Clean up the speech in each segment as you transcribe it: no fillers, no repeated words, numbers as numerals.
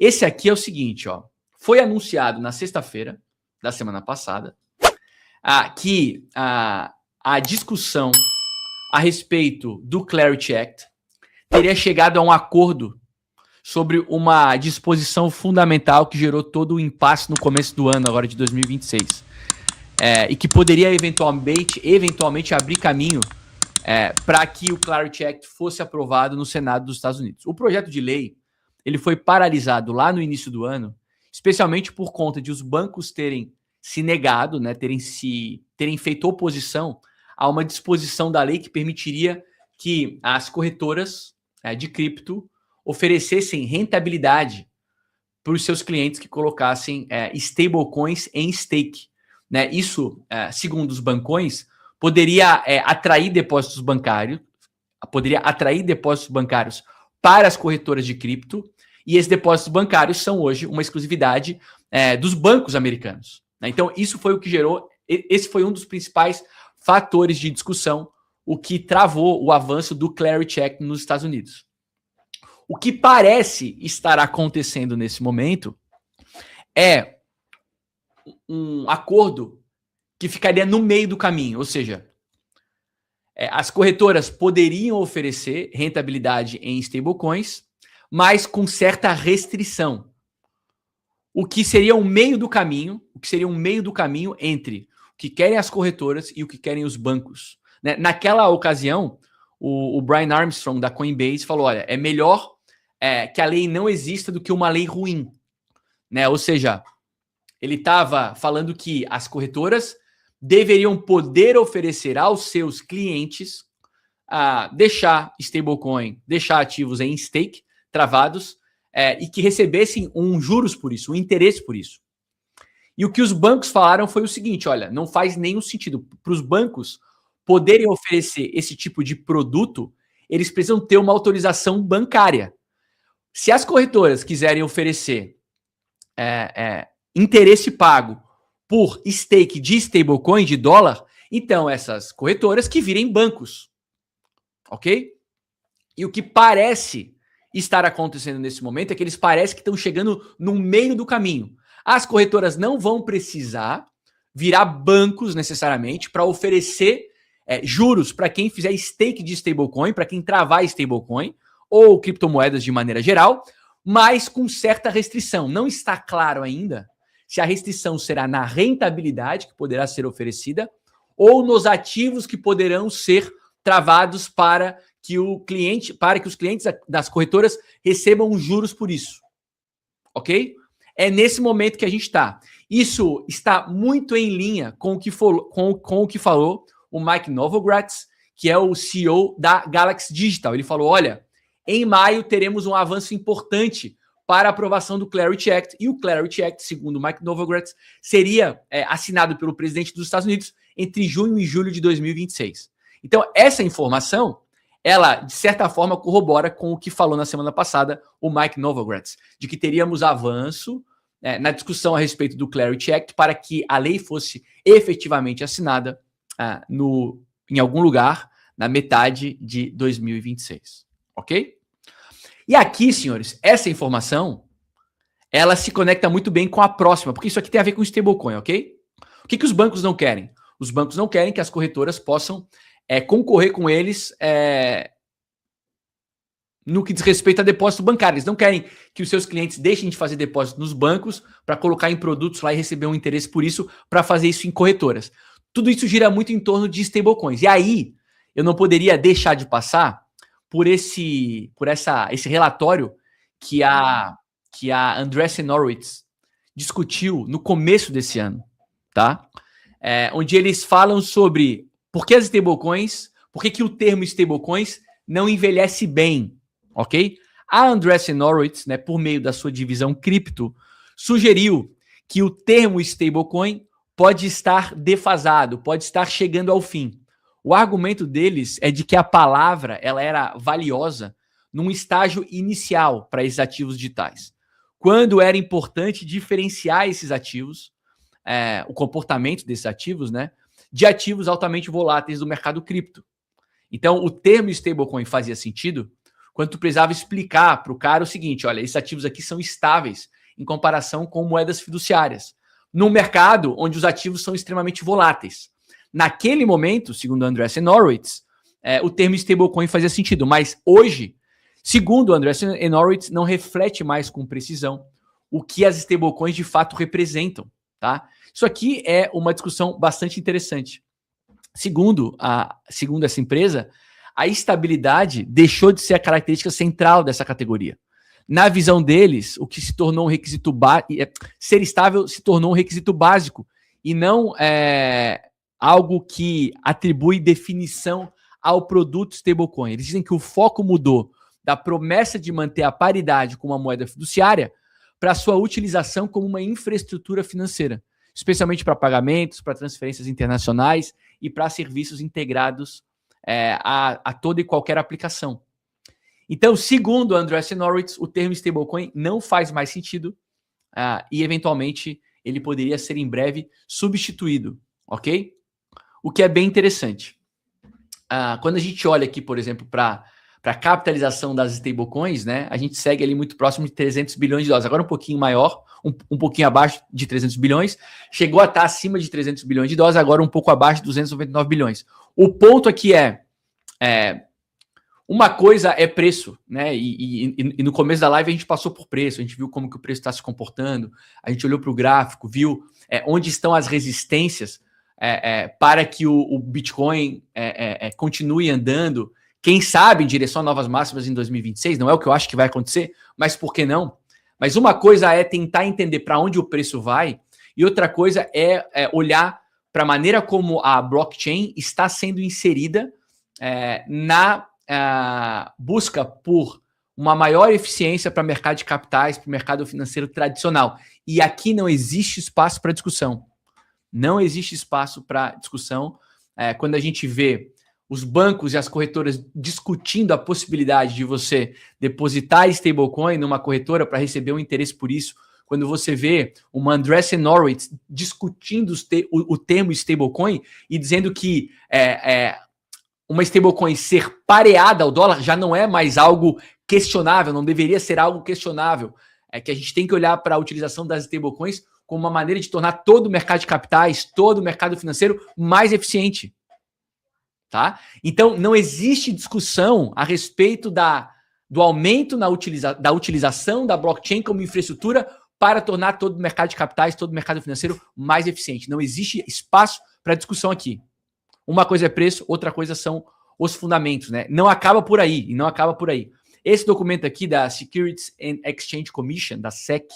Esse aqui é o seguinte, ó. Foi anunciado na sexta-feira da semana passada que a discussão a respeito do Clarity Act teria chegado a um acordo sobre uma disposição fundamental que gerou todo o impasse no começo do ano, agora de 2026. E que poderia eventualmente abrir caminho para que o Clarity Act fosse aprovado no Senado dos Estados Unidos. O projeto de lei ele foi paralisado lá no início do ano, especialmente por conta de os bancos terem se negado, né, terem feito oposição a uma disposição da lei que permitiria que as corretoras de cripto oferecessem rentabilidade para os seus clientes que colocassem stablecoins em stake. Né? Isso, segundo os bancões, poderia atrair depósitos bancários para as corretoras de cripto, e esses depósitos bancários são hoje uma exclusividade dos bancos americanos. Né? Então, isso foi o que gerou, esse foi um dos principais fatores de discussão, o que travou o avanço do Clarity Act nos Estados Unidos. O que parece estar acontecendo nesse momento é um acordo que ficaria no meio do caminho, ou seja, as corretoras poderiam oferecer rentabilidade em stablecoins, mas com certa restrição. O que seria um meio do caminho, entre o que querem as corretoras e o que querem os bancos. Né? Naquela ocasião, o Brian Armstrong da Coinbase falou, olha, é melhor que a lei não exista do que uma lei ruim. Né? Ou seja, ele estava falando que as corretoras deveriam poder oferecer aos seus clientes deixar stablecoin, deixar ativos em stake, travados, e que recebessem juros por isso, um interesse por isso. E o que os bancos falaram foi o seguinte, olha, não faz nenhum sentido para os bancos poderem oferecer esse tipo de produto, eles precisam ter uma autorização bancária. Se as corretoras quiserem oferecer interesse pago por stake de stablecoin, de dólar, então essas corretoras que virem bancos. Ok? E o que parece estar acontecendo nesse momento é que eles parecem que estão chegando no meio do caminho. As corretoras não vão precisar virar bancos necessariamente para oferecer juros para quem fizer stake de stablecoin, para quem travar stablecoin ou criptomoedas de maneira geral, mas com certa restrição. Não está claro ainda se a restrição será na rentabilidade que poderá ser oferecida ou nos ativos que poderão ser travados para que os clientes das corretoras recebam juros por isso. Ok? É nesse momento que a gente está. Isso está muito em linha com o que falou o Mike Novogratz, que é o CEO da Galaxy Digital. Ele falou, olha, em maio teremos um avanço importante para a aprovação do Clarity Act, e o Clarity Act, segundo o Mike Novogratz, seria assinado pelo presidente dos Estados Unidos entre junho e julho de 2026. Então, essa informação, ela, de certa forma, corrobora com o que falou na semana passada o Mike Novogratz, de que teríamos avanço na discussão a respeito do Clarity Act para que a lei fosse efetivamente assinada em algum lugar na metade de 2026. Ok? E aqui, senhores, essa informação, ela se conecta muito bem com a próxima, porque isso aqui tem a ver com stablecoin, ok? O que os bancos não querem? Os bancos não querem que as corretoras possam concorrer com eles no que diz respeito a depósito bancário. Eles não querem que os seus clientes deixem de fazer depósito nos bancos para colocar em produtos lá e receber um interesse por isso, para fazer isso em corretoras. Tudo isso gira muito em torno de stablecoins. E aí, eu não poderia deixar de passar por esse relatório que a Andreessen Horowitz discutiu no começo desse ano, tá? Onde eles falam sobre por que as stablecoins, por que o termo stablecoins não envelhece bem, ok? A Andreessen Horowitz, né, por meio da sua divisão cripto, sugeriu que o termo stablecoin pode estar defasado, pode estar chegando ao fim. O argumento deles é de que a palavra ela era valiosa num estágio inicial para esses ativos digitais, quando era importante diferenciar esses ativos, o comportamento desses ativos, né, de ativos altamente voláteis do mercado cripto. Então, o termo stablecoin fazia sentido quando tu precisava explicar para o cara o seguinte, olha, esses ativos aqui são estáveis em comparação com moedas fiduciárias, num mercado onde os ativos são extremamente voláteis. Naquele momento, segundo Andreessen Horowitz, o termo stablecoin fazia sentido, mas hoje, segundo Andreessen Horowitz, não reflete mais com precisão o que as stablecoins de fato representam, tá? Isso aqui é uma discussão bastante interessante. Segundo essa empresa, a estabilidade deixou de ser a característica central dessa categoria. Na visão deles, o que se tornou um requisito ser estável se tornou um requisito básico e não algo que atribui definição ao produto stablecoin. Eles dizem que o foco mudou da promessa de manter a paridade com uma moeda fiduciária para sua utilização como uma infraestrutura financeira, especialmente para pagamentos, para transferências internacionais e para serviços integrados a toda e qualquer aplicação. Então, segundo Andreessen Horowitz, o termo stablecoin não faz mais sentido e, eventualmente, ele poderia ser em breve substituído, ok? O que é bem interessante. Quando a gente olha aqui, por exemplo, para a capitalização das stablecoins, né, a gente segue ali muito próximo de 300 bilhões de dólares. Agora um pouquinho maior, um pouquinho abaixo de 300 bilhões. Chegou a estar acima de 300 bilhões de dólares, agora um pouco abaixo de 299 bilhões. O ponto aqui uma coisa é preço, né? E no começo da live a gente passou por preço, a gente viu como que o preço está se comportando, a gente olhou para o gráfico, viu onde estão as resistências para que o Bitcoin continue andando, quem sabe em direção a novas máximas em 2026, não é o que eu acho que vai acontecer, mas por que não? Mas uma coisa é tentar entender para onde o preço vai, e outra coisa é olhar para a maneira como a blockchain está sendo inserida na busca por uma maior eficiência para o mercado de capitais, para o mercado financeiro tradicional. E aqui não existe espaço para discussão. Não existe espaço para discussão. Quando a gente vê os bancos e as corretoras discutindo a possibilidade de você depositar stablecoin numa corretora para receber um interesse por isso, quando você vê uma Andreessen Horowitz discutindo o termo stablecoin e dizendo que uma stablecoin ser pareada ao dólar já não é mais algo questionável, não deveria ser algo questionável. É que a gente tem que olhar para a utilização das stablecoins como uma maneira de tornar todo o mercado de capitais, todo o mercado financeiro mais eficiente. Tá? Então, não existe discussão a respeito do aumento da utilização da blockchain como infraestrutura para tornar todo o mercado de capitais, todo o mercado financeiro mais eficiente. Não existe espaço para discussão aqui. Uma coisa é preço, outra coisa são os fundamentos, né? Não acaba por aí, e não acaba por aí. Esse documento aqui da Securities and Exchange Commission, da SEC,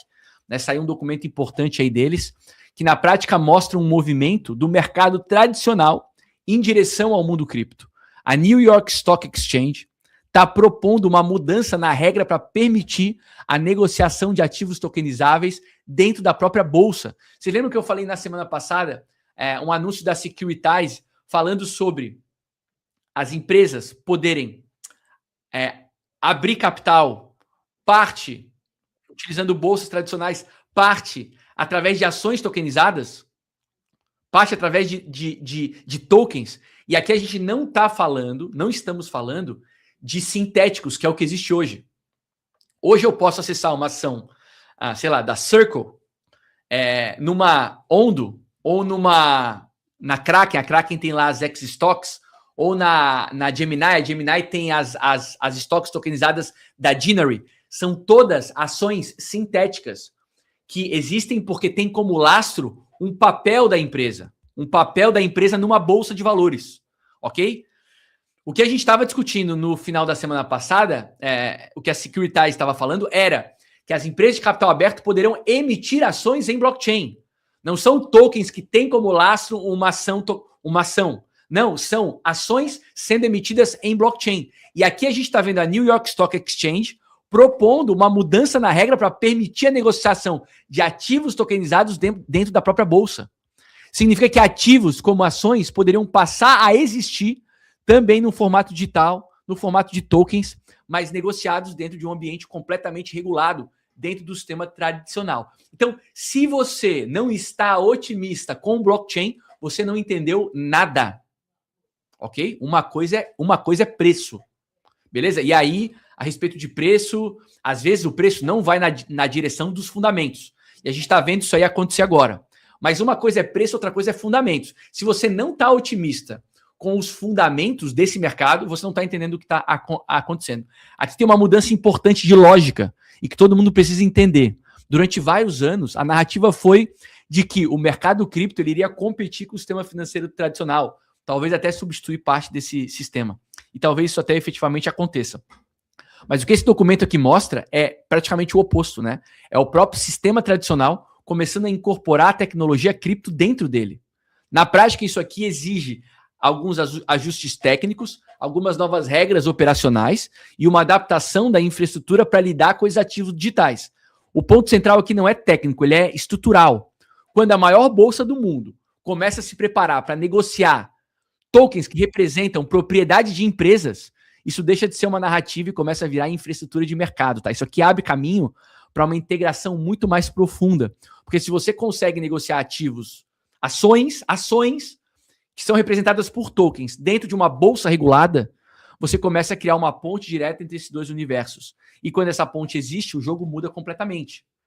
né, saiu um documento importante aí deles, que na prática mostra um movimento do mercado tradicional em direção ao mundo cripto. A New York Stock Exchange está propondo uma mudança na regra para permitir a negociação de ativos tokenizáveis dentro da própria bolsa. Vocês lembram que eu falei na semana passada um anúncio da Securitize falando sobre as empresas poderem abrir capital, parte utilizando bolsas tradicionais, parte através de ações tokenizadas, parte através de tokens. E aqui a gente não estamos falando de sintéticos, que é o que existe hoje. Hoje eu posso acessar uma ação, sei lá, da Circle, numa Ondo, ou na Kraken. A Kraken tem lá as X-Stocks, ou na Gemini. A Gemini tem as stocks tokenizadas da Dinary. São todas ações sintéticas que existem porque tem como lastro um papel da empresa numa bolsa de valores, ok? O que a gente estava discutindo no final da semana passada, o que a Securitize estava falando era que as empresas de capital aberto poderão emitir ações em blockchain. Não são tokens que têm como lastro uma ação. Não, são ações sendo emitidas em blockchain. E aqui a gente está vendo a New York Stock Exchange propondo uma mudança na regra para permitir a negociação de ativos tokenizados dentro da própria bolsa. Significa que ativos como ações poderiam passar a existir também no formato digital, no formato de tokens, mas negociados dentro de um ambiente completamente regulado, dentro do sistema tradicional. Então, se você não está otimista com o blockchain, você não entendeu nada. Ok? Uma coisa é preço. Beleza? E aí a respeito de preço. Às vezes o preço não vai na direção dos fundamentos. E a gente está vendo isso aí acontecer agora. Mas uma coisa é preço, outra coisa é fundamentos. Se você não está otimista com os fundamentos desse mercado, você não está entendendo o que está acontecendo. Aqui tem uma mudança importante de lógica e que todo mundo precisa entender. Durante vários anos, a narrativa foi de que o mercado cripto ele iria competir com o sistema financeiro tradicional, talvez até substituir parte desse sistema. E talvez isso até efetivamente aconteça. Mas o que esse documento aqui mostra é praticamente o oposto, né? É o próprio sistema tradicional começando a incorporar a tecnologia cripto dentro dele. Na prática, isso aqui exige alguns ajustes técnicos, algumas novas regras operacionais e uma adaptação da infraestrutura para lidar com os ativos digitais. O ponto central aqui não é técnico, ele é estrutural. Quando a maior bolsa do mundo começa a se preparar para negociar tokens que representam propriedade de empresas, isso deixa de ser uma narrativa e começa a virar infraestrutura de mercado, tá? Isso aqui abre caminho para uma integração muito mais profunda. Porque se você consegue negociar ativos, ações que são representadas por tokens dentro de uma bolsa regulada, você começa a criar uma ponte direta entre esses dois universos. E quando essa ponte existe, o jogo muda completamente.